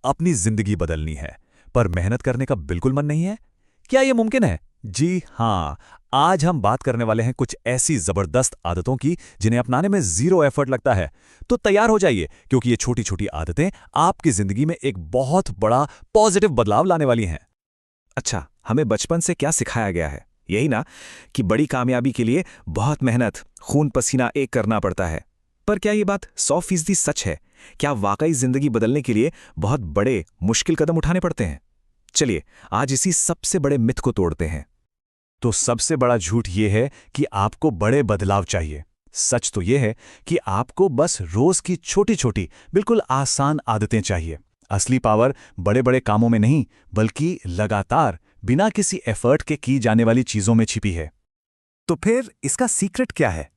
अपनी जिंदगी बदलनी है, पर मेहनत करने का बिल्कुल मन नहीं है? क्या यह मुमकिन है? जी हाँ। आज हम बात करने वाले हैं कुछ ऐसी जबरदस्त आदतों की जिन्हें अपनाने में जीरो एफर्ट लगता है। तो तैयार हो जाइए, क्योंकि ये छोटी छोटी आदतें आपकी जिंदगी में एक बहुत बड़ा पॉजिटिव बदलाव लाने वाली हैं। अच्छा, हमें बचपन से क्या सिखाया गया है? यही ना, कि बड़ी कामयाबी के लिए बहुत मेहनत, खून पसीना एक करना पड़ता है। पर क्या ये बात 100% सच है? क्या वाकई जिंदगी बदलने के लिए बहुत बड़े, मुश्किल कदम उठाने पड़ते हैं? चलिए, आज इसी सबसे बड़े मिथ को तोड़ते हैं। तो सबसे बड़ा झूठ यह है कि आपको बड़े बदलाव चाहिए। सच तो यह है कि आपको बस रोज की छोटी छोटी, बिल्कुल आसान आदतें चाहिए। असली पावर बड़े बड़े कामों में नहीं, बल्कि लगातार बिना किसी एफर्ट के की जाने वाली चीजों में छिपी है। तो फिर इसका सीक्रेट क्या है?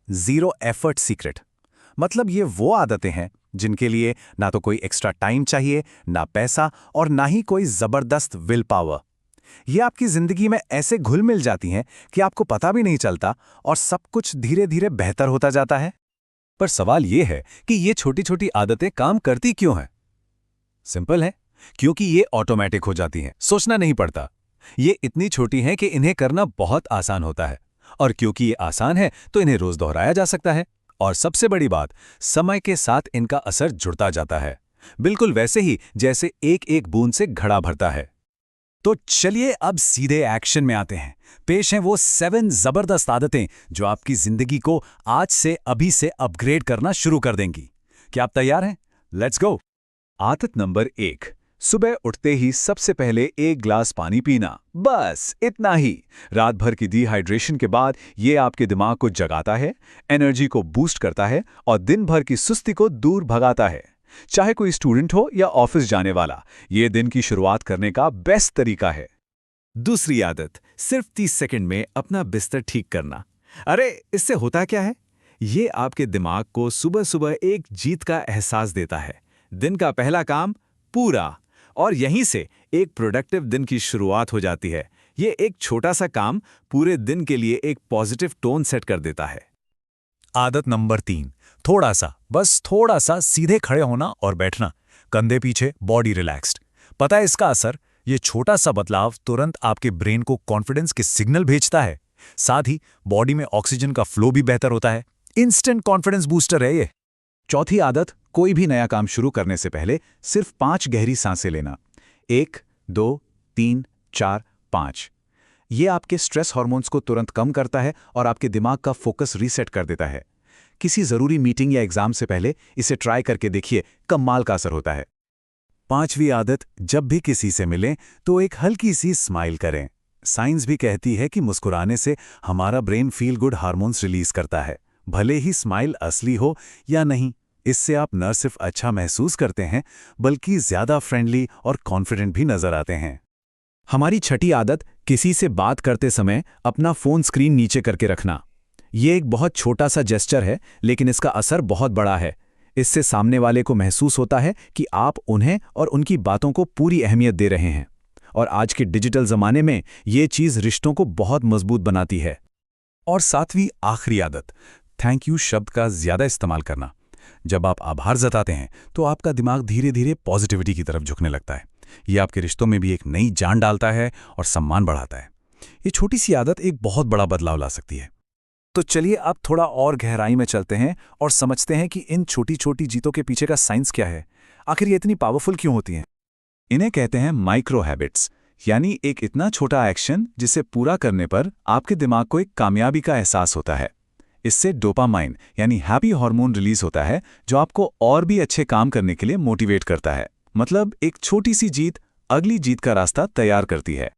Zero effort secret. मतलब ये वो आदतें हैं जिनके लिए ना तो कोई एक्स्ट्रा टाइम चाहिए, ना पैसा, और ना ही कोई जबरदस्त विल पावर। ये आपकी जिंदगी में ऐसे घुल मिल जाती हैं कि आपको पता भी नहीं चलता, और सब कुछ धीरे धीरे बेहतर होता जाता है। पर सवाल यह है कि ये छोटी छोटी आदतें काम करती क्यों हैं? सिंपल है, क्योंकि ये ऑटोमेटिक हो जाती हैं, सोचना नहीं पड़ता। ये इतनी छोटी हैं कि इन्हें करना बहुत आसान होता है, और क्योंकि ये आसान है तो इन्हें रोज दोहराया जा सकता है। और सबसे बड़ी बात, समय के साथ इनका असर जुड़ता जाता है, बिल्कुल वैसे ही जैसे एक एक बूंद से घड़ा भरता है। तो चलिए अब सीधे एक्शन में आते हैं। पेश हैं वो 7 जबरदस्त आदतें जो आपकी जिंदगी को आज से अभी से अपग्रेड करना शुरू कर देंगी। क्या आप तैयार हैं? Let's go. आदत नंबर 1, सुबह उठते ही सबसे पहले एक ग्लास पानी पीना। बस इतना ही। रात भर की डिहाइड्रेशन के बाद ये आपके दिमाग को जगाता है, एनर्जी को बूस्ट करता है और दिन भर की सुस्ती को दूर भगाता है। चाहे कोई स्टूडेंट हो या ऑफिस जाने वाला, ये दिन की शुरुआत करने का बेस्ट तरीका है। दूसरी आदत, सिर्फ 30 सेकंड में अपना बिस्तर ठीक करना। अरे, इससे होता क्या है? ये आपके दिमाग को सुबह सुबह एक जीत का एहसास देता है। दिन का पहला काम पूरा, और यहीं से एक प्रोडक्टिव दिन की शुरुआत हो जाती है। ये एक छोटा सा काम पूरे दिन के लिए एक पॉजिटिव टोन सेट कर देता है। आदत नंबर 3, थोड़ा सा, बस थोड़ा सा सीधे खड़े होना और बैठना, कंधे पीछे, बॉडी रिलैक्स्ड। पता है इसका असर? ये छोटा सा बदलाव तुरंत आपके ब्रेन को कॉन्फिडेंस के सिग्नल भेजता है। साथ ही बॉडी में ऑक्सीजन का फ्लो भी बेहतर होता है। इंस्टेंट कॉन्फिडेंस बूस्टर है ये। चौथी आदत, कोई भी नया काम शुरू करने से पहले सिर्फ 5 गहरी सांसें लेना। 1, 2, 3, 4, 5। ये आपके स्ट्रेस हार्मोन्स को तुरंत कम करता है और आपके दिमाग का फोकस रीसेट कर देता है। किसी जरूरी मीटिंग या एग्जाम से पहले इसे ट्राई करके देखिए, कमाल का असर होता है। 5वीं आदत, जब भी किसी से मिलें तो एक हल्की सी स्माइल करें। साइंस भी कहती है कि मुस्कुराने से हमारा brain feel good hormones release करता है, भले ही स्माइल असली हो या नहीं। इससे आप न सिर्फ अच्छा महसूस करते हैं, बल्कि ज्यादा फ्रेंडली और कॉन्फिडेंट भी नजर आते हैं। हमारी छठी आदत, किसी से बात करते समय अपना फोन स्क्रीन नीचे करके रखना। ये एक बहुत छोटा सा जेस्चर है, लेकिन इसका असर बहुत बड़ा है। इससे सामने वाले को महसूस होता है कि आप उन्हें और उनकी बातों को पूरी अहमियत दे रहे हैं। और आज के डिजिटल जमाने में ये चीज रिश्तों को बहुत मजबूत बनाती है। और 7वीं आखिरी आदत, थैंक यू शब्द का ज्यादा इस्तेमाल करना। जब आप आभार जताते हैं तो आपका दिमाग धीरे धीरे पॉजिटिविटी की तरफ झुकने लगता है। ये आपके रिश्तों में भी एक नई जान डालता है और सम्मान बढ़ाता है। ये छोटी सी आदत एक बहुत बड़ा बदलाव ला सकती है। तो चलिए अब थोड़ा और गहराई में चलते हैं और समझते हैं कि इन छोटी छोटी जीतों के पीछे का साइंस क्या है। आखिर ये इतनी पावरफुल क्यों होती हैं? इन्हें कहते हैं माइक्रो हैबिट्स, यानी एक इतना छोटा एक्शन जिसे पूरा करने पर आपके दिमाग को एक कामयाबी का एहसास होता है। इससे डोपामाइन यानी हैप्पी हार्मोन रिलीज होता है, जो आपको और भी अच्छे काम करने के लिए मोटिवेट करता है। मतलब एक छोटी सी जीत अगली जीत का रास्ता तैयार करती है।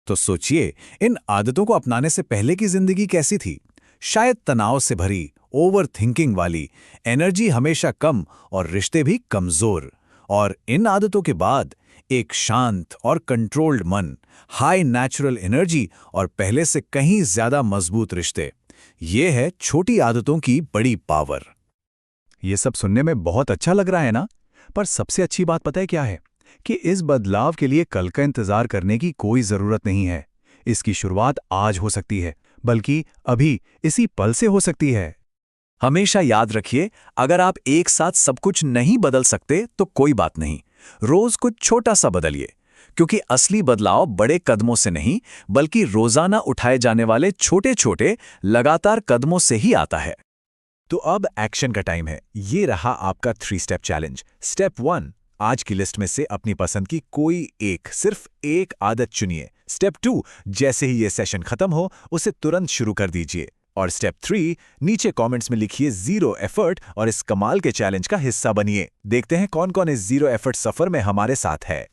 तो सोचिए, इन आदतों को अपनाने से पहले की जिंदगी कैसी थी? शायद तनाव से भरी, ओवर थिंकिंग वाली, एनर्जी हमेशा कम और रिश्ते भी कमजोर। और इन आदतों के बाद एक शांत और कंट्रोल्ड मन, हाई नेचुरल एनर्जी और पहले से कहीं ज्यादा मजबूत रिश्ते। ये है छोटी आदतों की बड़ी पावर। ये सब सुनने में बहुत अच्छा लग रहा है ना? पर सबसे अच्छी बात पता है क्या है? कि इस बदलाव के लिए कल का इंतजार करने की कोई जरूरत नहीं है। इसकी शुरुआत आज हो सकती है, बल्कि अभी इसी पल से हो सकती है। हमेशा याद रखिए, अगर आप एक साथ सब कुछ नहीं बदल सकते तो कोई बात नहीं। रोज कुछ छोटा सा बदलिए, क्योंकि असली बदलाव बड़े कदमों से नहीं बल्कि रोजाना उठाए जाने वाले छोटे छोटे लगातार कदमों से ही आता है। तो अब एक्शन का टाइम है। ये रहा आपका 3 स्टेप चैलेंज। स्टेप 1, आज की लिस्ट में से अपनी पसंद की कोई सिर्फ एक आदत चुनिए। स्टेप 2, जैसे ही ये सेशन खत्म हो उसे तुरंत शुरू कर दीजिए। और स्टेप 3, नीचे कमेंट्स में लिखिए 0 एफर्ट और इस कमाल के चैलेंज का हिस्सा बनिए। देखते हैं कौन कौन इस 0 एफर्ट सफर में हमारे साथ है।